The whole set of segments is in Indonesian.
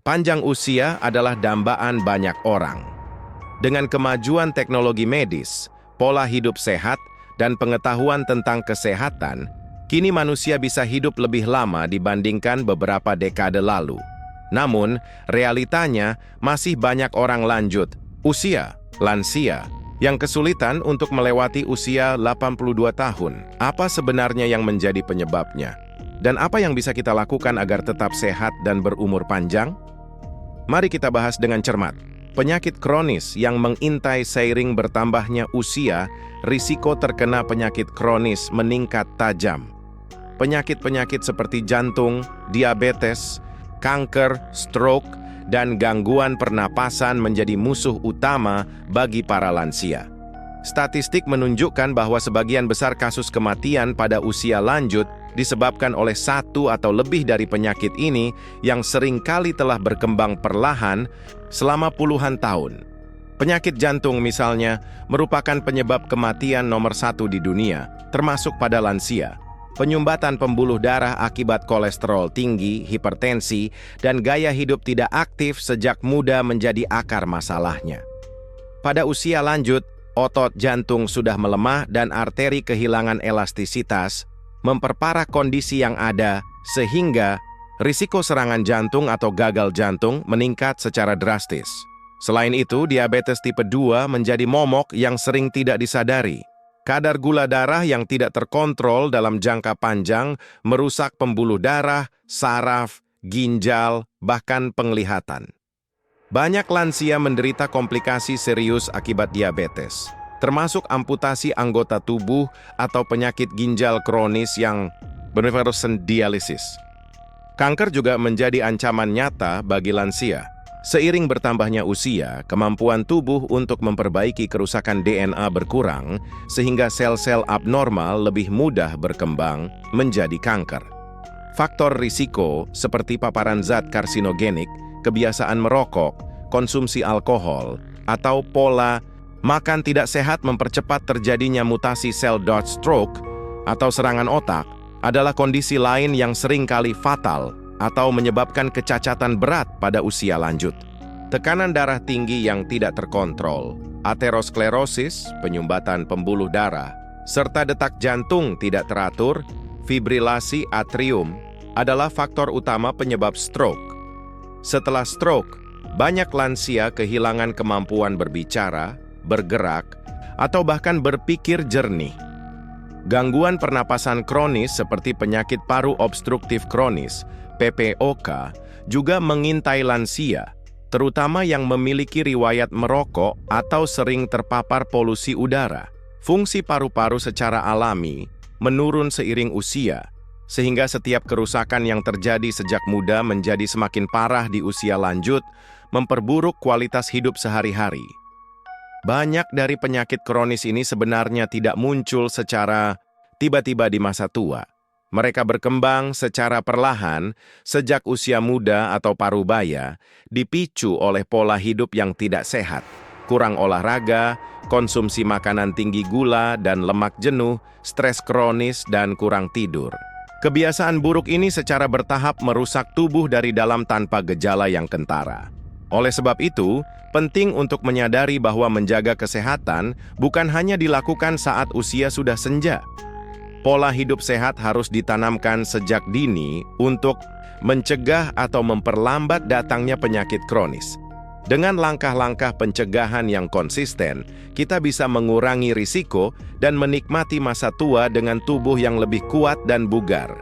Panjang usia adalah dambaan banyak orang. Dengan kemajuan teknologi medis, pola hidup sehat, dan pengetahuan tentang kesehatan, kini manusia bisa hidup lebih lama dibandingkan beberapa dekade lalu. Namun, realitanya masih banyak orang lanjut usia, lansia, yang kesulitan untuk melewati usia 82 tahun. Apa sebenarnya yang menjadi penyebabnya? Dan apa yang bisa kita lakukan agar tetap sehat dan berumur panjang? Mari kita bahas dengan cermat. Penyakit kronis yang mengintai seiring bertambahnya usia, risiko terkena penyakit kronis meningkat tajam. Penyakit-penyakit seperti jantung, diabetes, kanker, stroke, dan gangguan pernapasan menjadi musuh utama bagi para lansia. Statistik menunjukkan bahwa sebagian besar kasus kematian pada usia lanjut disebabkan oleh satu atau lebih dari penyakit ini yang seringkali telah berkembang perlahan selama puluhan tahun. Penyakit jantung misalnya merupakan penyebab kematian nomor 1 di dunia, termasuk pada lansia. Penyumbatan pembuluh darah akibat kolesterol tinggi, hipertensi, dan gaya hidup tidak aktif sejak muda menjadi akar masalahnya. Pada usia lanjut, otot jantung sudah melemah dan arteri kehilangan elastisitas, memperparah kondisi yang ada sehingga risiko serangan jantung atau gagal jantung meningkat secara drastis. Selain itu, diabetes tipe 2 menjadi momok yang sering tidak disadari. Kadar gula darah yang tidak terkontrol dalam jangka panjang merusak pembuluh darah, saraf, ginjal, bahkan penglihatan. Banyak lansia menderita komplikasi serius akibat diabetes, termasuk amputasi anggota tubuh atau penyakit ginjal kronis yang beneficient dialisis. Kanker juga menjadi ancaman nyata bagi lansia. Seiring bertambahnya usia, kemampuan tubuh untuk memperbaiki kerusakan DNA berkurang, sehingga sel-sel abnormal lebih mudah berkembang menjadi kanker. Faktor risiko seperti paparan zat karsinogenik, kebiasaan merokok, konsumsi alkohol, atau pola makan tidak sehat mempercepat terjadinya mutasi sel Dutch stroke atau serangan otak adalah kondisi lain yang seringkali fatal atau menyebabkan kecacatan berat pada usia lanjut. Tekanan darah tinggi yang tidak terkontrol, aterosklerosis, penyumbatan pembuluh darah, serta detak jantung tidak teratur, fibrilasi atrium, adalah faktor utama penyebab stroke. Setelah stroke, banyak lansia kehilangan kemampuan berbicara, bergerak, atau bahkan berpikir jernih. Gangguan pernapasan kronis seperti penyakit paru obstruktif kronis, PPOK, juga mengintai lansia, terutama yang memiliki riwayat merokok atau sering terpapar polusi udara. Fungsi paru-paru secara alami menurun seiring usia, sehingga setiap kerusakan yang terjadi sejak muda menjadi semakin parah di usia lanjut, memperburuk kualitas hidup sehari-hari. Banyak dari penyakit kronis ini sebenarnya tidak muncul secara tiba-tiba di masa tua. Mereka berkembang secara perlahan sejak usia muda atau parubaya, dipicu oleh pola hidup yang tidak sehat, kurang olahraga, konsumsi makanan tinggi gula dan lemak jenuh, stres kronis, dan kurang tidur. Kebiasaan buruk ini secara bertahap merusak tubuh dari dalam tanpa gejala yang kentara. Oleh sebab itu, penting untuk menyadari bahwa menjaga kesehatan bukan hanya dilakukan saat usia sudah senja. Pola hidup sehat harus ditanamkan sejak dini untuk mencegah atau memperlambat datangnya penyakit kronis. Dengan langkah-langkah pencegahan yang konsisten, kita bisa mengurangi risiko dan menikmati masa tua dengan tubuh yang lebih kuat dan bugar.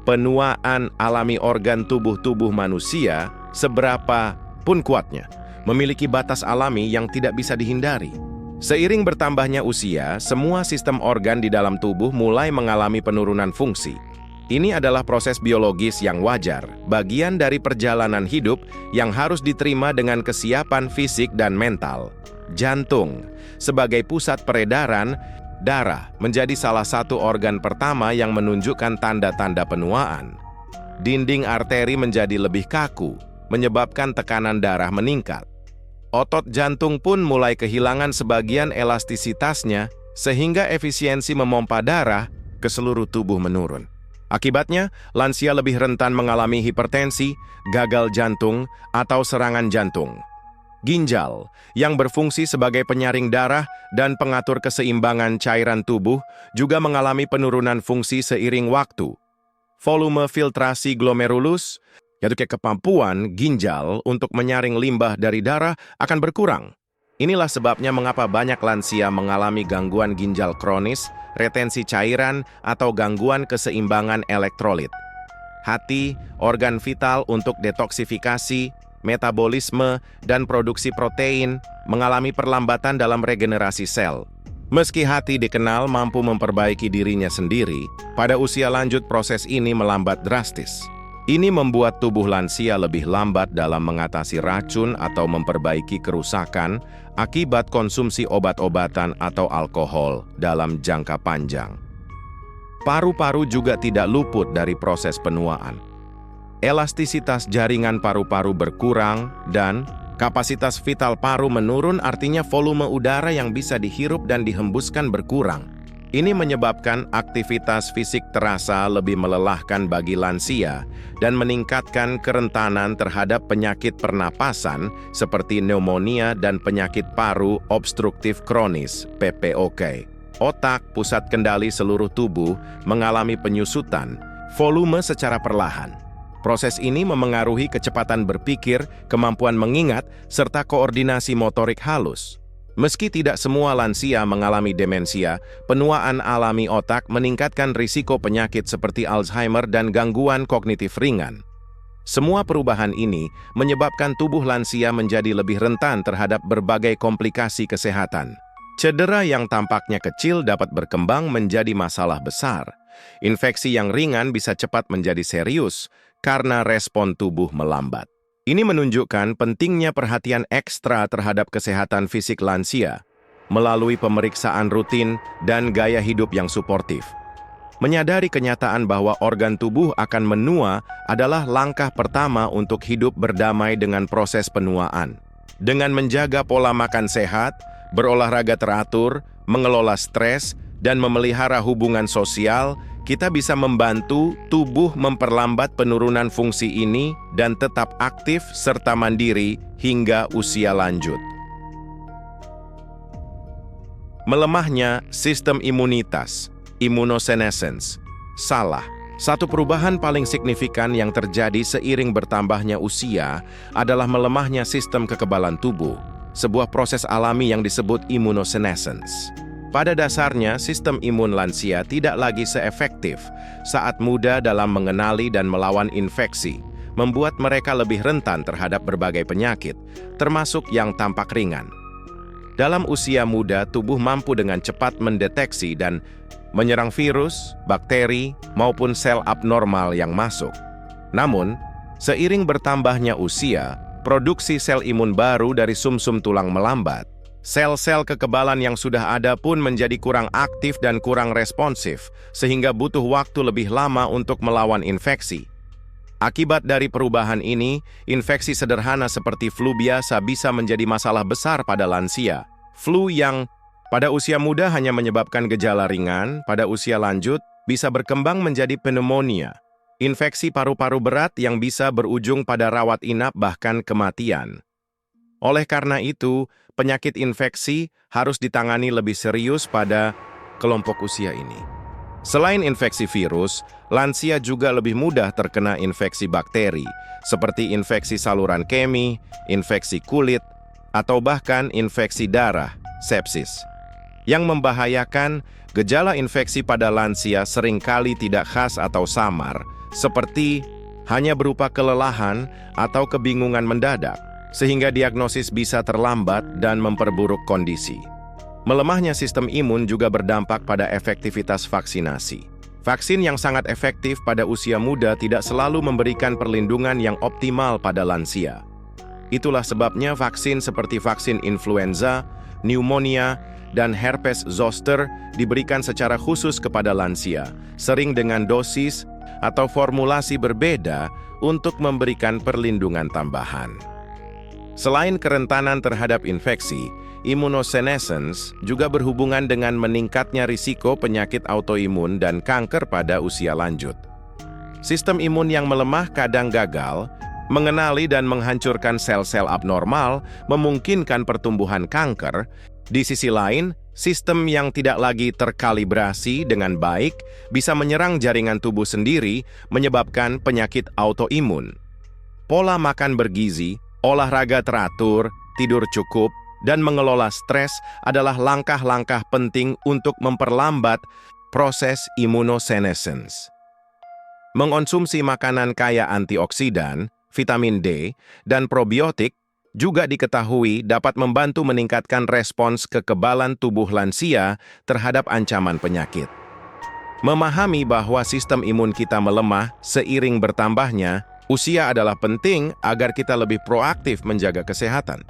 Penuaan alami organ tubuh manusia, seberapa pun kuatnya, memiliki batas alami yang tidak bisa dihindari. Seiring bertambahnya usia, semua sistem organ di dalam tubuh mulai mengalami penurunan fungsi. Ini adalah proses biologis yang wajar, bagian dari perjalanan hidup yang harus diterima dengan kesiapan fisik dan mental. Jantung, sebagai pusat peredaran darah, menjadi salah satu organ pertama yang menunjukkan tanda-tanda penuaan. Dinding arteri menjadi lebih kaku, menyebabkan tekanan darah meningkat. Otot jantung pun mulai kehilangan sebagian elastisitasnya, sehingga efisiensi memompa darah ke seluruh tubuh menurun. Akibatnya, lansia lebih rentan mengalami hipertensi, gagal jantung, atau serangan jantung. Ginjal, yang berfungsi sebagai penyaring darah dan pengatur keseimbangan cairan tubuh, juga mengalami penurunan fungsi seiring waktu. Volume filtrasi glomerulus, yaitu kemampuan ginjal untuk menyaring limbah dari darah, akan berkurang. Inilah sebabnya mengapa banyak lansia mengalami gangguan ginjal kronis, retensi cairan, atau gangguan keseimbangan elektrolit. Hati, organ vital untuk detoksifikasi, metabolisme, dan produksi protein, mengalami perlambatan dalam regenerasi sel. Meski hati dikenal mampu memperbaiki dirinya sendiri, pada usia lanjut proses ini melambat drastis. Ini membuat tubuh lansia lebih lambat dalam mengatasi racun atau memperbaiki kerusakan akibat konsumsi obat-obatan atau alkohol dalam jangka panjang. Paru-paru juga tidak luput dari proses penuaan. Elastisitas jaringan paru-paru berkurang dan kapasitas vital paru menurun, artinya volume udara yang bisa dihirup dan dihembuskan berkurang. Ini menyebabkan aktivitas fisik terasa lebih melelahkan bagi lansia dan meningkatkan kerentanan terhadap penyakit pernapasan seperti pneumonia dan penyakit paru obstruktif kronis (PPOK). Otak, pusat kendali seluruh tubuh, mengalami penyusutan volume secara perlahan. Proses ini memengaruhi kecepatan berpikir, kemampuan mengingat, serta koordinasi motorik halus. Meski tidak semua lansia mengalami demensia, penuaan alami otak meningkatkan risiko penyakit seperti Alzheimer dan gangguan kognitif ringan. Semua perubahan ini menyebabkan tubuh lansia menjadi lebih rentan terhadap berbagai komplikasi kesehatan. Cedera yang tampaknya kecil dapat berkembang menjadi masalah besar. Infeksi yang ringan bisa cepat menjadi serius karena respon tubuh melambat. Ini menunjukkan pentingnya perhatian ekstra terhadap kesehatan fisik lansia melalui pemeriksaan rutin dan gaya hidup yang suportif. Menyadari kenyataan bahwa organ tubuh akan menua adalah langkah pertama untuk hidup berdamai dengan proses penuaan. Dengan menjaga pola makan sehat, berolahraga teratur, mengelola stres, dan memelihara hubungan sosial, kita bisa membantu tubuh memperlambat penurunan fungsi ini dan tetap aktif serta mandiri hingga usia lanjut. Melemahnya sistem imunitas, immunosenescence. Salah. Satu perubahan paling signifikan yang terjadi seiring bertambahnya usia adalah melemahnya sistem kekebalan tubuh, sebuah proses alami yang disebut immunosenescence. Pada dasarnya, sistem imun lansia tidak lagi seefektif saat muda dalam mengenali dan melawan infeksi, membuat mereka lebih rentan terhadap berbagai penyakit, termasuk yang tampak ringan. Dalam usia muda, tubuh mampu dengan cepat mendeteksi dan menyerang virus, bakteri, maupun sel abnormal yang masuk. Namun, seiring bertambahnya usia, produksi sel imun baru dari sumsum tulang melambat. Sel-sel kekebalan yang sudah ada pun menjadi kurang aktif dan kurang responsif, sehingga butuh waktu lebih lama untuk melawan infeksi. Akibat dari perubahan ini, infeksi sederhana seperti flu biasa bisa menjadi masalah besar pada lansia. Flu yang pada usia muda hanya menyebabkan gejala ringan, pada usia lanjut bisa berkembang menjadi pneumonia, infeksi paru-paru berat yang bisa berujung pada rawat inap bahkan kematian. Oleh karena itu, penyakit infeksi harus ditangani lebih serius pada kelompok usia ini. Selain infeksi virus, lansia juga lebih mudah terkena infeksi bakteri, seperti infeksi saluran kemih, infeksi kulit, atau bahkan infeksi darah, sepsis. Yang membahayakan, gejala infeksi pada lansia seringkali tidak khas atau samar, seperti hanya berupa kelelahan atau kebingungan mendadak, sehingga diagnosis bisa terlambat dan memperburuk kondisi. Melemahnya sistem imun juga berdampak pada efektivitas vaksinasi. Vaksin yang sangat efektif pada usia muda tidak selalu memberikan perlindungan yang optimal pada lansia. Itulah sebabnya vaksin seperti vaksin influenza, pneumonia, dan herpes zoster diberikan secara khusus kepada lansia, sering dengan dosis atau formulasi berbeda untuk memberikan perlindungan tambahan. Selain kerentanan terhadap infeksi, immunosenescence juga berhubungan dengan meningkatnya risiko penyakit autoimun dan kanker pada usia lanjut. Sistem imun yang melemah kadang gagal mengenali dan menghancurkan sel-sel abnormal, memungkinkan pertumbuhan kanker. Di sisi lain, sistem yang tidak lagi terkalibrasi dengan baik bisa menyerang jaringan tubuh sendiri, menyebabkan penyakit autoimun. Pola makan bergizi, olahraga teratur, tidur cukup, dan mengelola stres adalah langkah-langkah penting untuk memperlambat proses immunosenescence. Mengonsumsi makanan kaya antioksidan, vitamin D, dan probiotik juga diketahui dapat membantu meningkatkan respons kekebalan tubuh lansia terhadap ancaman penyakit. Memahami bahwa sistem imun kita melemah seiring bertambahnya usia adalah penting agar kita lebih proaktif menjaga kesehatan.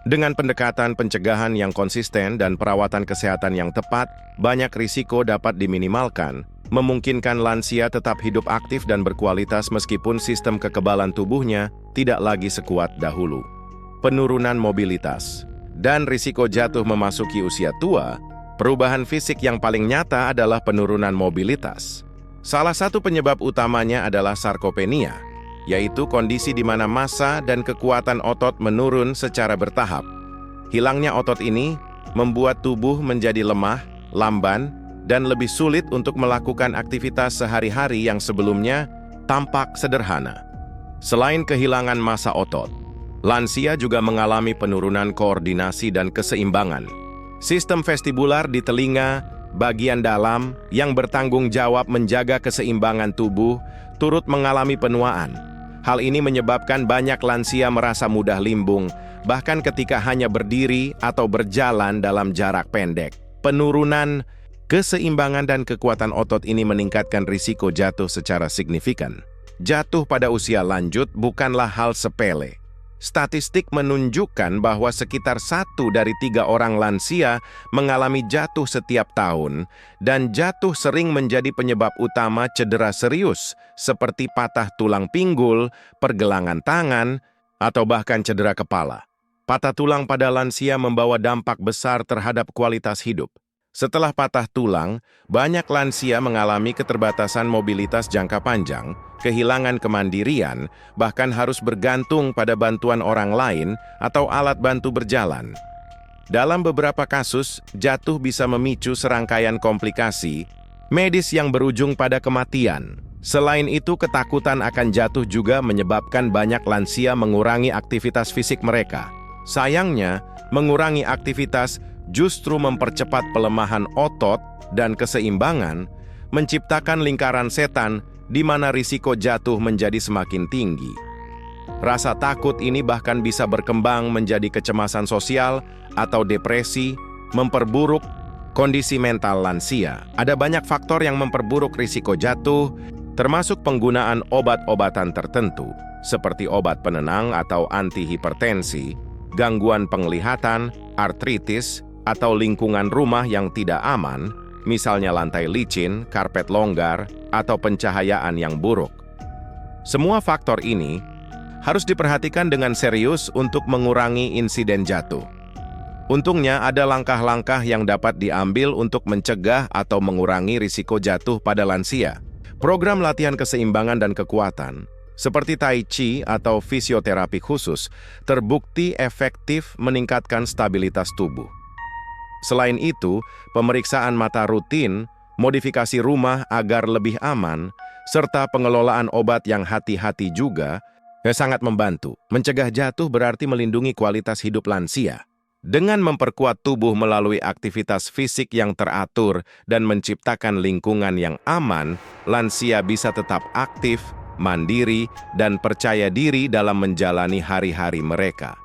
Dengan pendekatan pencegahan yang konsisten dan perawatan kesehatan yang tepat, banyak risiko dapat diminimalkan, memungkinkan lansia tetap hidup aktif dan berkualitas meskipun sistem kekebalan tubuhnya tidak lagi sekuat dahulu. Penurunan mobilitas dan risiko jatuh memasuki usia tua, perubahan fisik yang paling nyata adalah penurunan mobilitas. Salah satu penyebab utamanya adalah sarkopenia, yaitu kondisi di mana massa dan kekuatan otot menurun secara bertahap. Hilangnya otot ini membuat tubuh menjadi lemah, lamban, dan lebih sulit untuk melakukan aktivitas sehari-hari yang sebelumnya tampak sederhana. Selain kehilangan massa otot, lansia juga mengalami penurunan koordinasi dan keseimbangan. Sistem vestibular di telinga, bagian dalam yang bertanggung jawab menjaga keseimbangan tubuh, turut mengalami penuaan. Hal ini menyebabkan banyak lansia merasa mudah limbung, bahkan ketika hanya berdiri atau berjalan dalam jarak pendek. Penurunan keseimbangan dan kekuatan otot ini meningkatkan risiko jatuh secara signifikan. Jatuh pada usia lanjut bukanlah hal sepele. Statistik menunjukkan bahwa sekitar 1 dari 3 orang lansia mengalami jatuh setiap tahun, dan jatuh sering menjadi penyebab utama cedera serius, seperti patah tulang pinggul, pergelangan tangan, atau bahkan cedera kepala. Patah tulang pada lansia membawa dampak besar terhadap kualitas hidup. Setelah patah tulang, banyak lansia mengalami keterbatasan mobilitas jangka panjang, kehilangan kemandirian, bahkan harus bergantung pada bantuan orang lain atau alat bantu berjalan. Dalam beberapa kasus, jatuh bisa memicu serangkaian komplikasi medis yang berujung pada kematian. Selain itu, ketakutan akan jatuh juga menyebabkan banyak lansia mengurangi aktivitas fisik mereka. Sayangnya, mengurangi aktivitas justru mempercepat pelemahan otot dan keseimbangan, menciptakan lingkaran setan di mana risiko jatuh menjadi semakin tinggi. Rasa takut ini bahkan bisa berkembang menjadi kecemasan sosial atau depresi, memperburuk kondisi mental lansia. Ada banyak faktor yang memperburuk risiko jatuh, termasuk penggunaan obat-obatan tertentu, seperti obat penenang atau antihipertensi, gangguan penglihatan, artritis, atau lingkungan rumah yang tidak aman, misalnya lantai licin, karpet longgar, atau pencahayaan yang buruk. Semua faktor ini harus diperhatikan dengan serius untuk mengurangi insiden jatuh. Untungnya ada langkah-langkah yang dapat diambil untuk mencegah atau mengurangi risiko jatuh pada lansia. Program latihan keseimbangan dan kekuatan, seperti Tai Chi atau fisioterapi khusus, terbukti efektif meningkatkan stabilitas tubuh. Selain itu, pemeriksaan mata rutin, modifikasi rumah agar lebih aman, serta pengelolaan obat yang hati-hati juga sangat membantu. Mencegah jatuh berarti melindungi kualitas hidup lansia. Dengan memperkuat tubuh melalui aktivitas fisik yang teratur dan menciptakan lingkungan yang aman, lansia bisa tetap aktif, mandiri, dan percaya diri dalam menjalani hari-hari mereka.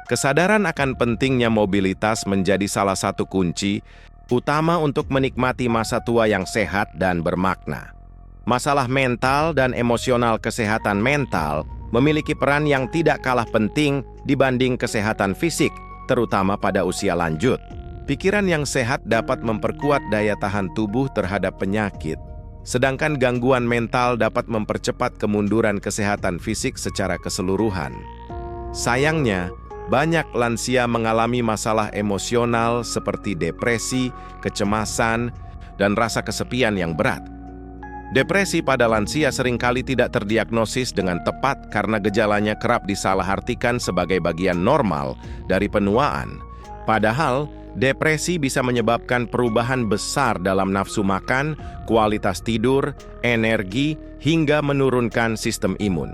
Kesadaran akan pentingnya mobilitas menjadi salah satu kunci utama untuk menikmati masa tua yang sehat dan bermakna. Masalah mental dan emosional kesehatan mental memiliki peran yang tidak kalah penting dibanding kesehatan fisik, terutama pada usia lanjut. Pikiran yang sehat dapat memperkuat daya tahan tubuh terhadap penyakit, sedangkan gangguan mental dapat mempercepat kemunduran kesehatan fisik secara keseluruhan. Sayangnya, banyak lansia mengalami masalah emosional seperti depresi, kecemasan, dan rasa kesepian yang berat. Depresi pada lansia seringkali tidak terdiagnosis dengan tepat karena gejalanya kerap disalahartikan sebagai bagian normal dari penuaan. Padahal, depresi bisa menyebabkan perubahan besar dalam nafsu makan, kualitas tidur, energi, hingga menurunkan sistem imun.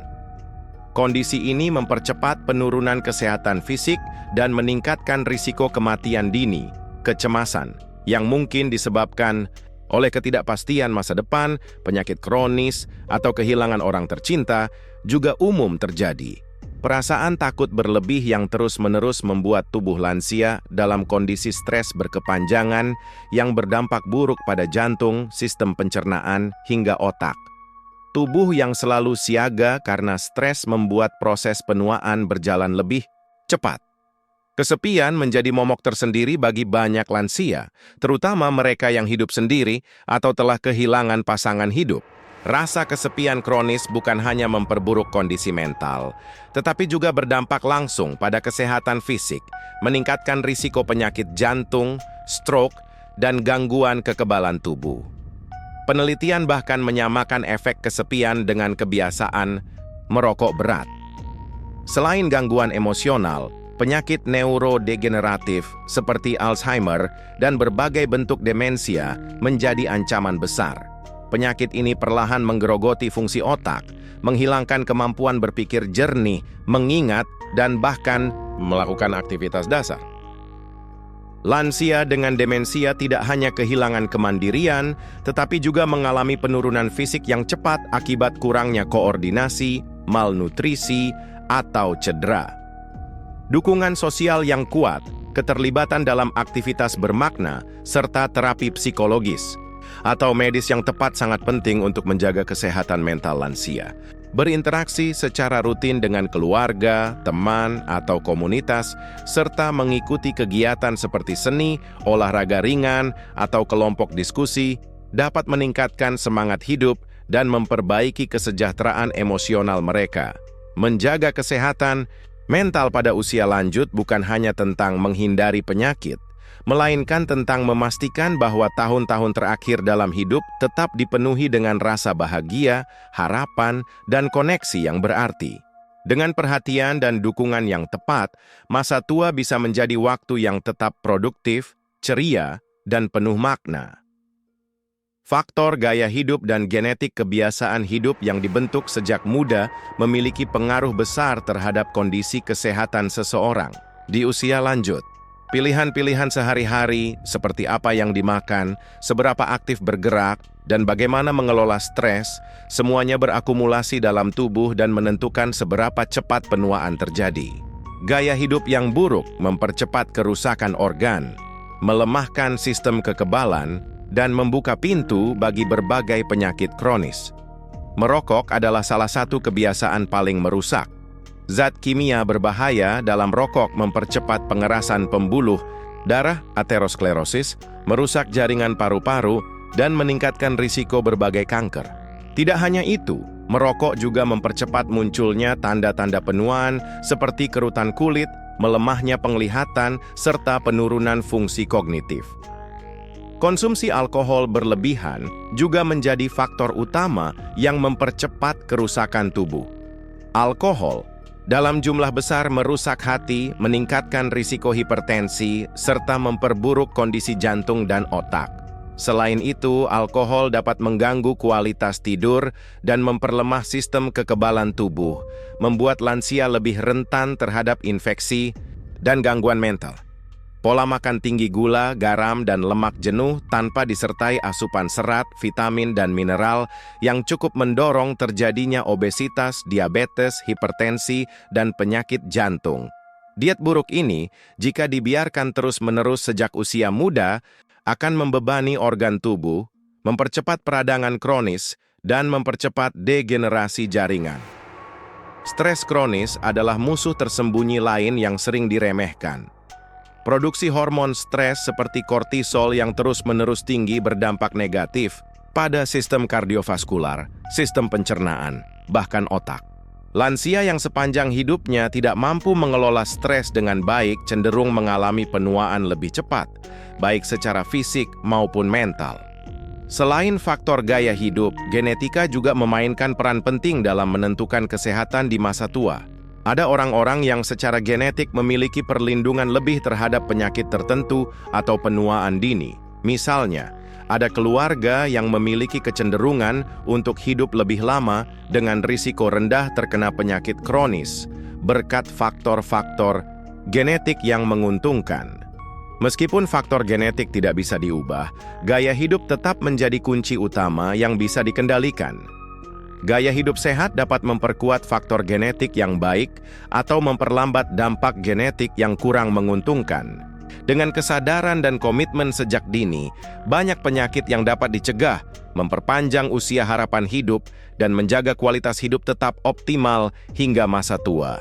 Kondisi ini mempercepat penurunan kesehatan fisik dan meningkatkan risiko kematian dini, kecemasan, yang mungkin disebabkan oleh ketidakpastian masa depan, penyakit kronis, atau kehilangan orang tercinta, juga umum terjadi. Perasaan takut berlebih yang terus-menerus membuat tubuh lansia dalam kondisi stres berkepanjangan yang berdampak buruk pada jantung, sistem pencernaan, hingga otak. Tubuh yang selalu siaga karena stres membuat proses penuaan berjalan lebih cepat. Kesepian menjadi momok tersendiri bagi banyak lansia, terutama mereka yang hidup sendiri atau telah kehilangan pasangan hidup. Rasa kesepian kronis bukan hanya memperburuk kondisi mental, tetapi juga berdampak langsung pada kesehatan fisik, meningkatkan risiko penyakit jantung, stroke, dan gangguan kekebalan tubuh. Penelitian bahkan menyamakan efek kesepian dengan kebiasaan merokok berat. Selain gangguan emosional, penyakit neurodegeneratif seperti Alzheimer dan berbagai bentuk demensia menjadi ancaman besar. Penyakit ini perlahan menggerogoti fungsi otak, menghilangkan kemampuan berpikir jernih, mengingat, dan bahkan melakukan aktivitas dasar. Lansia dengan demensia tidak hanya kehilangan kemandirian, tetapi juga mengalami penurunan fisik yang cepat akibat kurangnya koordinasi, malnutrisi, atau cedera. Dukungan sosial yang kuat, keterlibatan dalam aktivitas bermakna, serta terapi psikologis atau medis yang tepat sangat penting untuk menjaga kesehatan mental lansia. Berinteraksi secara rutin dengan keluarga, teman, atau komunitas, serta mengikuti kegiatan seperti seni, olahraga ringan, atau kelompok diskusi, dapat meningkatkan semangat hidup dan memperbaiki kesejahteraan emosional mereka. Menjaga kesehatan mental pada usia lanjut bukan hanya tentang menghindari penyakit, melainkan tentang memastikan bahwa tahun-tahun terakhir dalam hidup tetap dipenuhi dengan rasa bahagia, harapan, dan koneksi yang berarti. Dengan perhatian dan dukungan yang tepat, masa tua bisa menjadi waktu yang tetap produktif, ceria, dan penuh makna. Faktor gaya hidup dan genetik kebiasaan hidup yang dibentuk sejak muda memiliki pengaruh besar terhadap kondisi kesehatan seseorang. Di usia lanjut, pilihan-pilihan sehari-hari seperti apa yang dimakan, seberapa aktif bergerak, dan bagaimana mengelola stres, semuanya berakumulasi dalam tubuh dan menentukan seberapa cepat penuaan terjadi. Gaya hidup yang buruk mempercepat kerusakan organ, melemahkan sistem kekebalan, dan membuka pintu bagi berbagai penyakit kronis. Merokok adalah salah satu kebiasaan paling merusak. Zat kimia berbahaya dalam rokok mempercepat pengerasan pembuluh darah aterosklerosis, merusak jaringan paru-paru, dan meningkatkan risiko berbagai kanker. Tidak hanya itu, merokok juga mempercepat munculnya tanda-tanda penuaan seperti kerutan kulit, melemahnya penglihatan, serta penurunan fungsi kognitif. Konsumsi alkohol berlebihan juga menjadi faktor utama yang mempercepat kerusakan tubuh. Alkohol dalam jumlah besar merusak hati, meningkatkan risiko hipertensi, serta memperburuk kondisi jantung dan otak. Selain itu, alkohol dapat mengganggu kualitas tidur dan memperlemah sistem kekebalan tubuh, membuat lansia lebih rentan terhadap infeksi dan gangguan mental. Pola makan tinggi gula, garam, dan lemak jenuh tanpa disertai asupan serat, vitamin, dan mineral yang cukup mendorong terjadinya obesitas, diabetes, hipertensi, dan penyakit jantung. Diet buruk ini, jika dibiarkan terus-menerus sejak usia muda, akan membebani organ tubuh, mempercepat peradangan kronis, dan mempercepat degenerasi jaringan. Stres kronis adalah musuh tersembunyi lain yang sering diremehkan. Produksi hormon stres seperti kortisol yang terus-menerus tinggi berdampak negatif pada sistem kardiovaskular, sistem pencernaan, bahkan otak. Lansia yang sepanjang hidupnya tidak mampu mengelola stres dengan baik cenderung mengalami penuaan lebih cepat, baik secara fisik maupun mental. Selain faktor gaya hidup, genetika juga memainkan peran penting dalam menentukan kesehatan di masa tua. Ada orang-orang yang secara genetik memiliki perlindungan lebih terhadap penyakit tertentu atau penuaan dini. Misalnya, ada keluarga yang memiliki kecenderungan untuk hidup lebih lama dengan risiko rendah terkena penyakit kronis, berkat faktor-faktor genetik yang menguntungkan. Meskipun faktor genetik tidak bisa diubah, gaya hidup tetap menjadi kunci utama yang bisa dikendalikan. Gaya hidup sehat dapat memperkuat faktor genetik yang baik atau memperlambat dampak genetik yang kurang menguntungkan. Dengan kesadaran dan komitmen sejak dini, banyak penyakit yang dapat dicegah, memperpanjang usia harapan hidup, dan menjaga kualitas hidup tetap optimal hingga masa tua.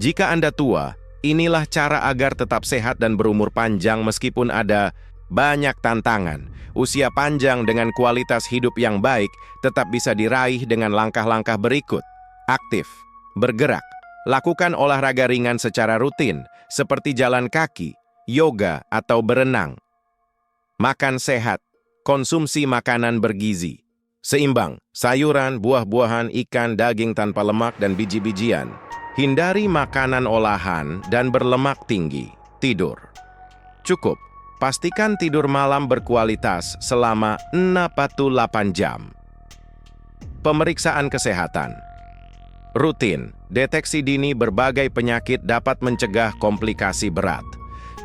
Jika Anda tua, inilah cara agar tetap sehat dan berumur panjang meskipun ada banyak tantangan. Usia panjang dengan kualitas hidup yang baik tetap bisa diraih dengan langkah-langkah berikut. Aktif, bergerak, lakukan olahraga ringan secara rutin, seperti jalan kaki, yoga, atau berenang. Makan sehat, konsumsi makanan bergizi, seimbang, sayuran, buah-buahan, ikan, daging tanpa lemak, dan biji-bijian. Hindari makanan olahan dan berlemak tinggi. Tidur cukup. Pastikan tidur malam berkualitas selama 48 jam. Pemeriksaan kesehatan rutin. Deteksi dini berbagai penyakit dapat mencegah komplikasi berat.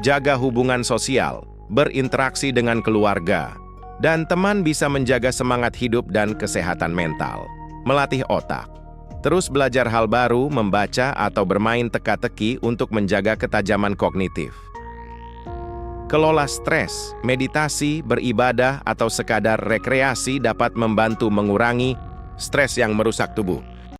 Jaga hubungan sosial, berinteraksi dengan keluarga, dan teman bisa menjaga semangat hidup dan kesehatan mental. Melatih otak. Terus belajar hal baru, membaca, atau bermain teka-teki untuk menjaga ketajaman kognitif. Kelola stres, meditasi, beribadah, atau sekadar rekreasi dapat membantu mengurangi stres yang merusak tubuh.